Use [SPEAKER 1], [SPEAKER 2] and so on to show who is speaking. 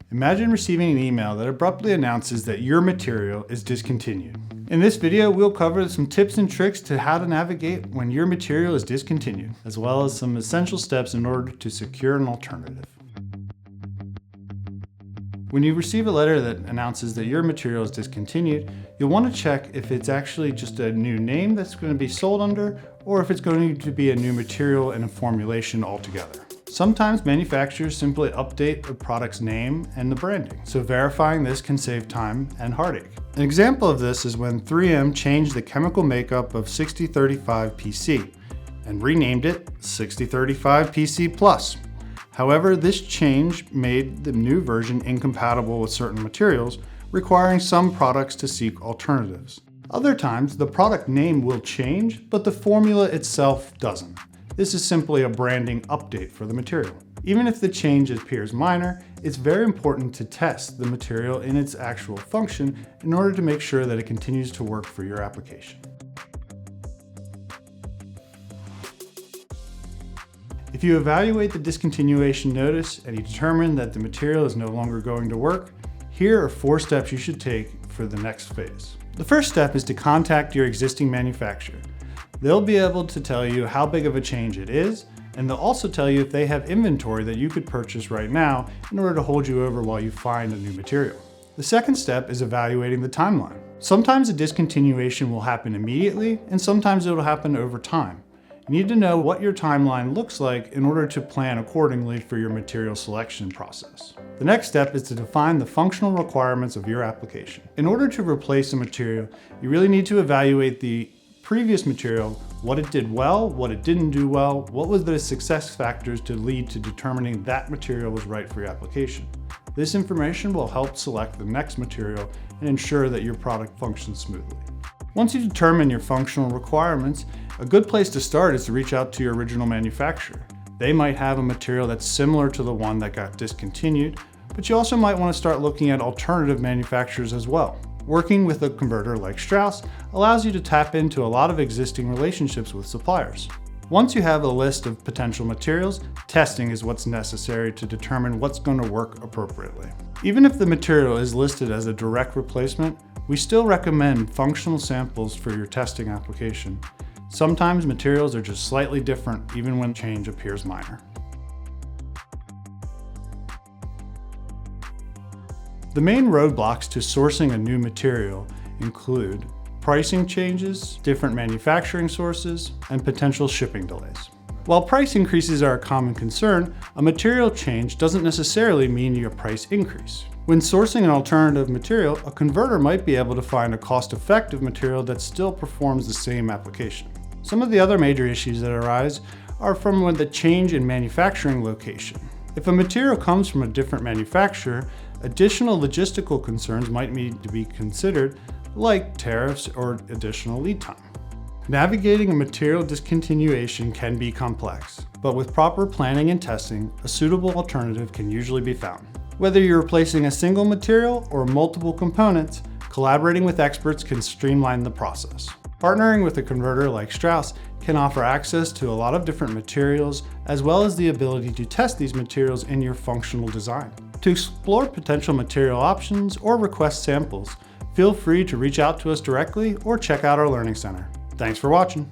[SPEAKER 1] Imagine receiving an email that abruptly announces that your material is discontinued. In this video, we'll cover some tips and tricks to how to navigate when your material is discontinued, as well as some essential steps in order to secure an alternative. When you receive a letter that announces that your material is discontinued, you'll want to check if it's actually just a new name that's going to be sold under, or if it's going to be a new material and a formulation altogether. Sometimes manufacturers simply update the product's name and the branding, so verifying this can save time and heartache. An example of this is when 3M changed the chemical makeup of 6035 PC and renamed it 6035 PC Plus. However, this change made the new version incompatible with certain materials, requiring some products to seek alternatives. Other times, the product name will change, but the formula itself doesn't. This is simply a branding update for the material. Even if the change appears minor, it's very important to test the material in its actual function in order to make sure that it continues to work for your application. If you evaluate the discontinuation notice and you determine that the material is no longer going to work, here are 4 steps you should take for the next phase. The first step is to contact your existing manufacturer. They'll be able to tell you how big of a change it is, and they'll also tell you if they have inventory that you could purchase right now in order to hold you over while you find a new material. The second step is evaluating the timeline. Sometimes a discontinuation will happen immediately, and sometimes it will happen over time. You need to know what your timeline looks like in order to plan accordingly for your material selection process. The next step is to define the functional requirements of your application. In order to replace a material, you really need to evaluate the previous material, what it did well, what it didn't do well, what was the success factors to lead to determining that material was right for your application. This information will help select the next material and ensure that your product functions smoothly. Once you determine your functional requirements, a good place to start is to reach out to your original manufacturer. They might have a material that's similar to the one that got discontinued, but you also might want to start looking at alternative manufacturers as well. Working with a converter like Strouse allows you to tap into a lot of existing relationships with suppliers. Once you have a list of potential materials, testing is what's necessary to determine what's going to work appropriately. Even if the material is listed as a direct replacement, we still recommend functional samples for your testing application. Sometimes materials are just slightly different even when change appears minor. The main roadblocks to sourcing a new material include pricing changes, different manufacturing sources, and potential shipping delays. While price increases are a common concern, a material change doesn't necessarily mean your price increase. When sourcing an alternative material, a converter might be able to find a cost-effective material that still performs the same application. Some of the other major issues that arise are from the change in manufacturing location. If a material comes from a different manufacturer, additional logistical concerns might need to be considered, like tariffs or additional lead time. Navigating a material discontinuation can be complex, but with proper planning and testing, a suitable alternative can usually be found. Whether you're replacing a single material or multiple components, collaborating with experts can streamline the process. Partnering with a converter like Strouse can offer access to a lot of different materials, as well as the ability to test these materials in your functional design. To explore potential material options or request samples, feel free to reach out to us directly or check out our Learning Center. Thanks for watching.